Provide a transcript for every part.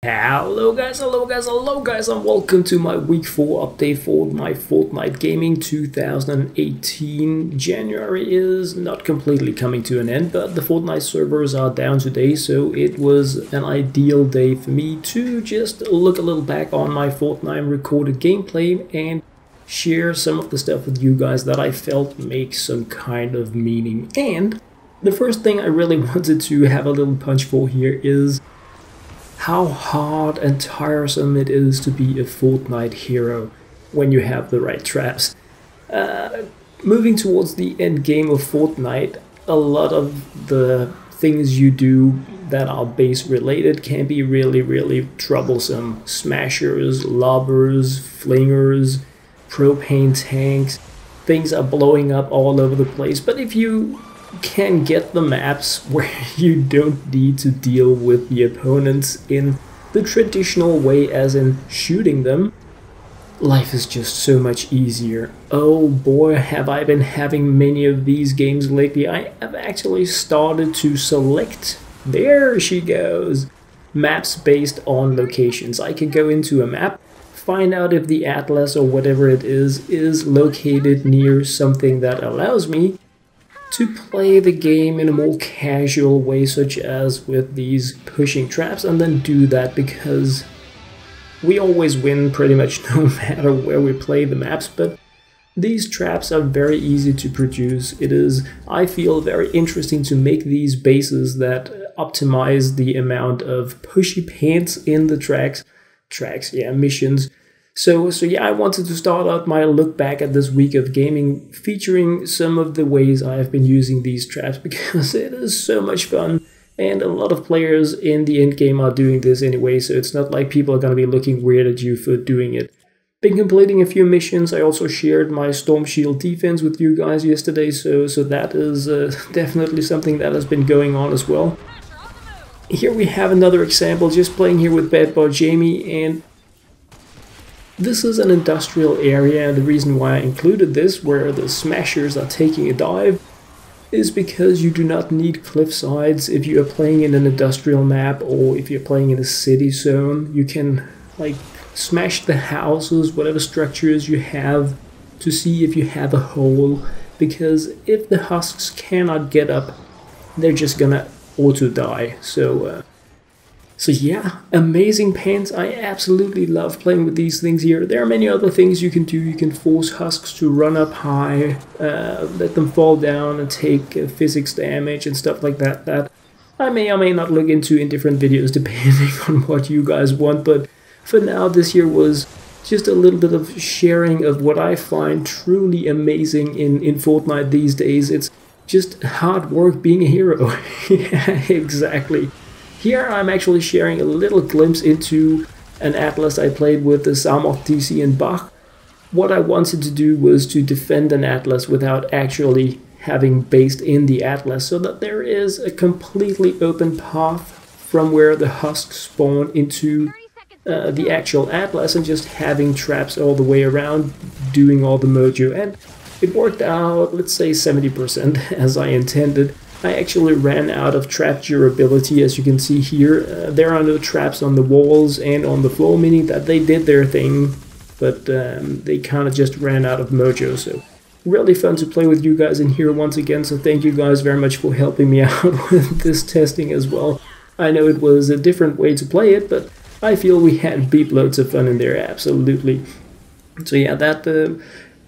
Hello guys, and welcome to my week 4 update for my Fortnite gaming 2018. January is not completely coming to an end, but the Fortnite servers are down today, so it was an ideal day for me to just look a little back on my Fortnite recorded gameplay and share some of the stuff with you guys that I felt makes some kind of meaning. And the first thing I really wanted to have a little punch for here is how hard and tiresome it is to be a Fortnite hero when you have the right traps. Moving towards the end game of Fortnite, a lot of the things you do that are base related can be really troublesome. Smashers, lobbers, flingers, propane tanks, things are blowing up all over the place, but if you can get the maps where you don't need to deal with the opponents in the traditional way, as in shooting them, life is just so much easier. Oh boy, have I been having many of these games lately. I have actually started to select, there she goes, maps based on locations. I can go into a map, find out if the atlas or whatever it is located near something that allows me to play the game in a more casual way, such as with these pushing traps, and then do that because we always win pretty much no matter where we play the maps. But these traps are very easy to produce. It is, I feel, very interesting to make these bases that optimize the amount of pushy pants in the missions. So yeah, I wanted to start out my look back at this week of gaming, featuring some of the ways I have been using these traps, because it is so much fun, and a lot of players in the end game are doing this anyway, so it's not like people are going to be looking weird at you for doing it. Been completing a few missions. I also shared my Storm Shield defense with you guys yesterday, so that is definitely something that has been going on as well. Here we have another example, just playing here with Bad Boy Jamie, and this is an industrial area, and the reason why I included this, where the smashers are taking a dive, is because you do not need cliff sides if you are playing in an industrial map, or if you're playing in a city zone. You can like smash the houses, whatever structures you have, to see if you have a hole, because if the husks cannot get up, they're just gonna auto die. So yeah, amazing pants. I absolutely love playing with these things here. There are many other things you can do. You can force husks to run up high, let them fall down and take physics damage and stuff like that. That I may or may not look into in different videos depending on what you guys want. But for now, this here was just a little bit of sharing of what I find truly amazing in Fortnite these days. It's just hard work being a hero. Yeah, exactly. Here I'm actually sharing a little glimpse into an atlas I played with the Samok TC and Bach. What I wanted to do was to defend an atlas without actually having based in the atlas, so that there is a completely open path from where the husks spawn into the actual atlas, and just having traps all the way around, doing all the mojo. And it worked out, let's say 70% as I intended. I actually ran out of trap durability, as you can see here. There are no traps on the walls and on the floor, meaning that they did their thing, but they kind of just ran out of mojo. So really fun to play with you guys in here once again, so thank you guys very much for helping me out with this testing as well. I know it was a different way to play it, but I feel we had beep loads of fun in there, absolutely. So yeah, that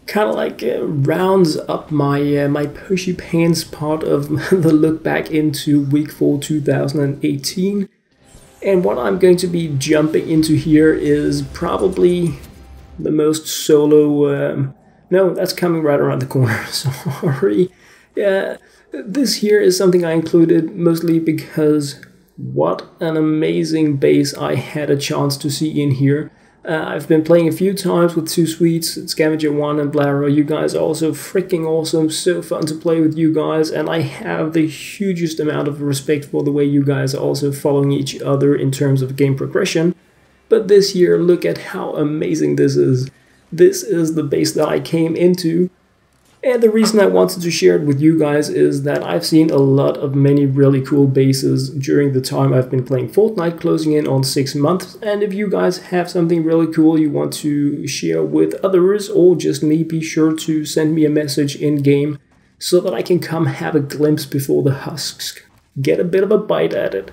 kind of like rounds up my my pushy pants part of the look back into week 4 2018. And what I'm going to be jumping into here is probably the most solo no, that's coming right around the corner. Sorry. Yeah, this here is something I included mostly because what an amazing base I had a chance to see in here. I've been playing a few times with Two Sweets, Scavenger 1 and Blaro. You guys are also freaking awesome, so fun to play with you guys, and I have the hugest amount of respect for the way you guys are also following each other in terms of game progression. But this year, look at how amazing this is. This is the base that I came into, And the reason I wanted to share it with you guys is that I've seen a lot of many really cool bases during the time I've been playing Fortnite, closing in on 6 months. And if you guys have something really cool you want to share with others or just me, be sure to send me a message in game so that I can come have a glimpse before the husks get a bit of a bite at it.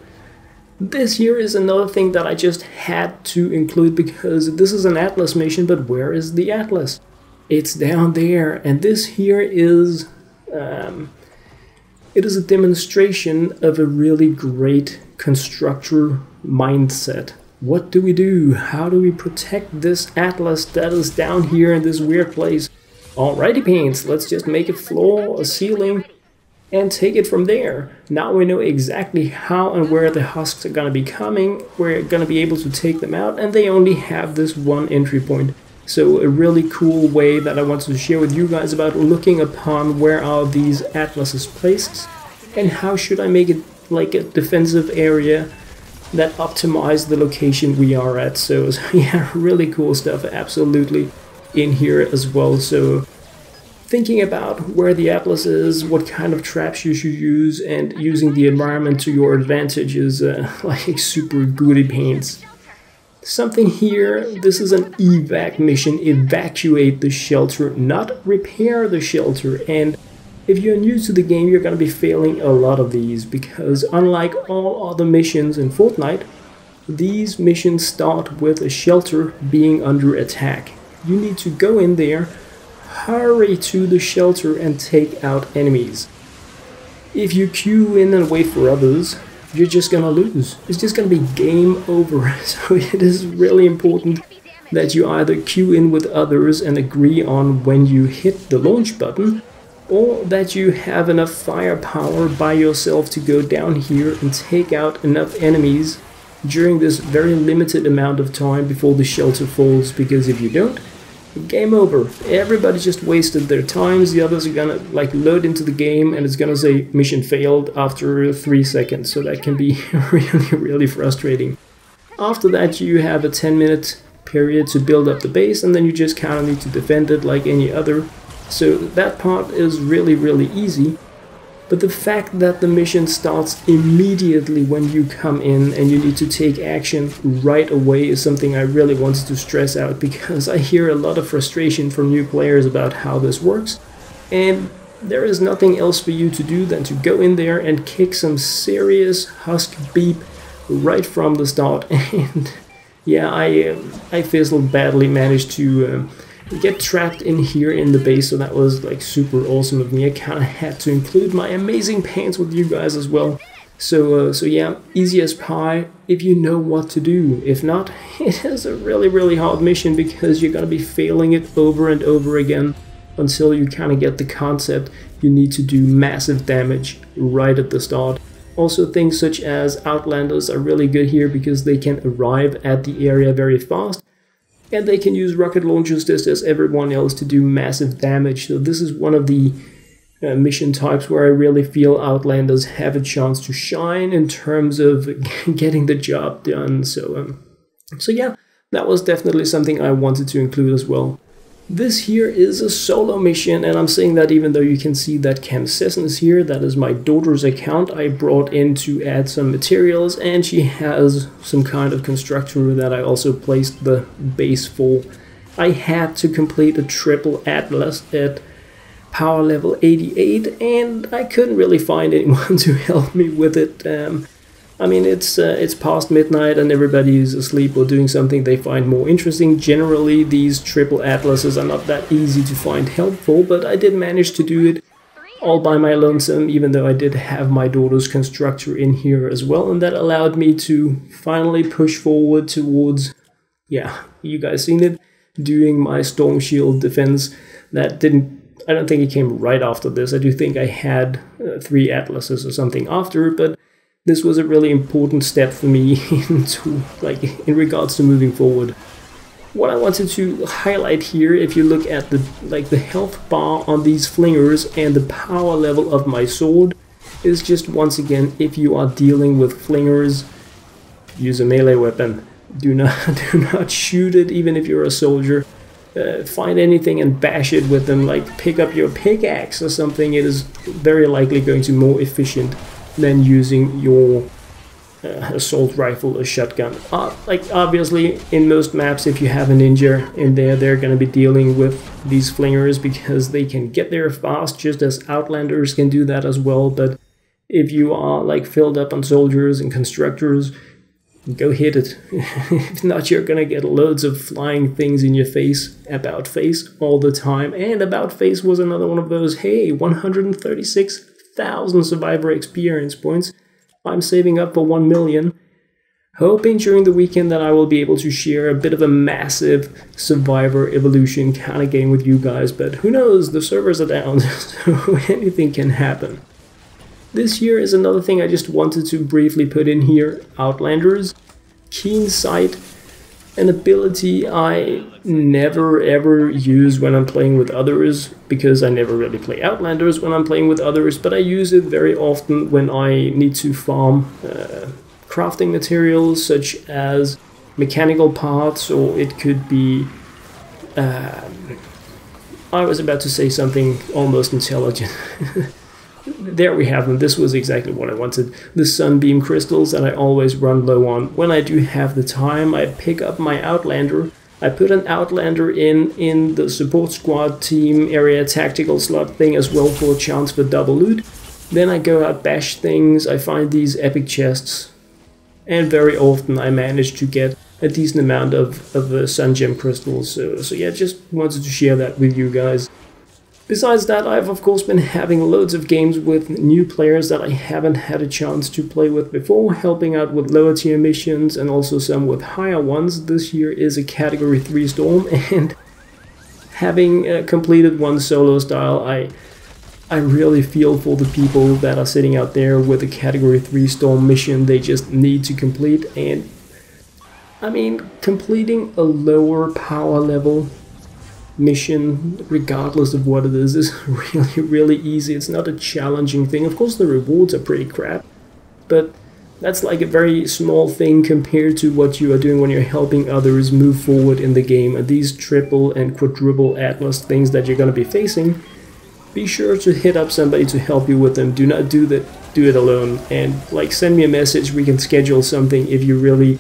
This here is another thing that I just had to include because this is an Atlas mission, but where is the Atlas? It's down there, and this here is it is a demonstration of a really great constructor mindset. What do we do? How do we protect this Atlas that is down here in this weird place? Alrighty, paints, let's just make a floor, a ceiling, and take it from there. Now we know exactly how and where the husks are gonna be coming. We're gonna be able to take them out, and they only have this one entry point. So a really cool way that I wanted to share with you guys about looking upon where are these atlases placed and how should I make it like a defensive area that optimize the location we are at. So yeah, really cool stuff absolutely in here as well. So thinking about where the atlas is, what kind of traps you should use, and using the environment to your advantage is like super goody paints. Something here, this is an evac mission, evacuate the shelter, not repair the shelter. And if you're new to the game, you're going to be failing a lot of these, because unlike all other missions in Fortnite, these missions start with a shelter being under attack. You need to go in there, hurry to the shelter and take out enemies. If you queue in and wait for others, you're just gonna lose. It's just gonna be game over. So it is really important that you either queue in with others and agree on when you hit the launch button, or that you have enough firepower by yourself to go down here and take out enough enemies during this very limited amount of time before the shelter falls, because if you don't, game over. Everybody just wasted their times. The others are gonna like load into the game and it's gonna say mission failed after 3 seconds. So that can be really frustrating. After that you have a 10-minute period to build up the base, and then you just kind of need to defend it like any other. So that part is really easy. But the fact that the mission starts immediately when you come in and you need to take action right away is something I really wanted to stress out, because I hear a lot of frustration from new players about how this works. And there is nothing else for you to do than to go in there and kick some serious husk beep right from the start. And yeah, I fizzled badly, managed to get trapped in here in the base, so that was like super awesome of me. I kind of had to include my amazing paints with you guys as well. So yeah, easy as pie if you know what to do. If not, it is a really hard mission, because you're gonna be failing it over and over again until you kind of get the concept. You need to do massive damage right at the start. Also, things such as Outlanders are really good here because they can arrive at the area very fast. And they can use rocket launchers just as everyone else to do massive damage. So this is one of the mission types where I really feel Outlanders have a chance to shine in terms of getting the job done. So yeah, that was definitely something I wanted to include as well. This here is a solo mission, and I'm saying that even though you can see that Cam Sesson is here. That is my daughter's account I brought in to add some materials, and she has some kind of constructor that I also placed the base for. I had to complete a Triple Atlas at power level 88, and I couldn't really find anyone to help me with it. I mean, it's past midnight and everybody is asleep or doing something they find more interesting. Generally, these Triple Atlases are not that easy to find helpful, but I did manage to do it all by my lonesome, even though I did have my daughter's constructor in here as well, and that allowed me to finally push forward towards, yeah, you guys seen it, doing my Storm Shield defense. That didn't, I don't think it came right after this. I do think I had 3 Atlases or something after, but this was a really important step for me in regards to moving forward. What I wanted to highlight here, if you look at the health bar on these flingers and the power level of my sword, is just once again, if you are dealing with flingers, use a melee weapon. Do not shoot it, even if you're a soldier. find anything and bash it with them, like pick up your pickaxe or something. It is very likely going to be more efficient than using your assault rifle or shotgun. Like obviously in most maps, if you have a ninja in there, they're going to be dealing with these flingers because they can get there fast, just as outlanders can do that as well. But if you are like filled up on soldiers and constructors, go hit it. If not, you're gonna get loads of flying things in your face, about face all the time. And about face was another one of those, hey, 136,000 survivor experience points. I'm saving up for 1 million. Hoping during the weekend that I will be able to share a bit of a massive survivor evolution kind of game with you guys, but who knows, the servers are down, so anything can happen. This year is another thing I just wanted to briefly put in here. Outlanders, keen sight, an ability I never ever use when I'm playing with others, because I never really play Outlanders when I'm playing with others, but I use it very often when I need to farm crafting materials such as mechanical parts, or it could be I was about to say something almost intelligent. There we have them. This was exactly what I wanted. The sunbeam crystals that I always run low on. When I do have the time, I pick up my Outlander. I put an Outlander in the support squad team area tactical slot thing as well for a chance for double loot. Then I go out, bash things, I find these epic chests. And very often I manage to get a decent amount of sun gem crystals. So yeah, just wanted to share that with you guys. Besides that, I've of course been having loads of games with new players that I haven't had a chance to play with before, helping out with lower tier missions and also some with higher ones. This year is a category 3 storm, and having completed one solo style, I really feel for the people that are sitting out there with a category 3 storm mission they just need to complete. And I mean, completing a lower power level mission, regardless of what it is really easy. It's not a challenging thing. Of course the rewards are pretty crap, but that's like a very small thing compared to what you are doing when you're helping others move forward in the game. And these triple and quadruple atlas things that you're going to be facing, be sure to hit up somebody to help you with them. Do not do it alone, and like send me a message. We can schedule something if you really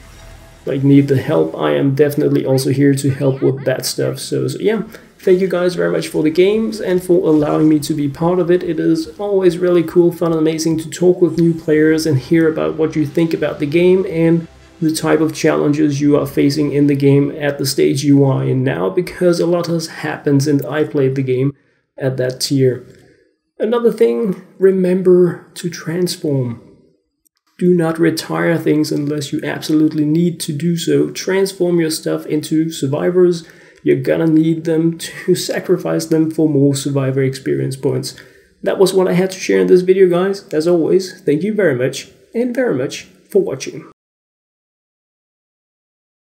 like need the help. I am definitely also here to help with that stuff. So yeah, thank you guys very much for the games and for allowing me to be part of it. It is always really cool, fun and amazing to talk with new players and hear about what you think about the game and the type of challenges you are facing in the game at the stage you are in now, because a lot has happened since I played the game at that tier. Another thing, remember to transform. Do not retire things unless you absolutely need to do so. Transform your stuff into survivors. You're gonna need them to sacrifice them for more survivor experience points. That was what I had to share in this video, guys. As always, thank you very much for watching.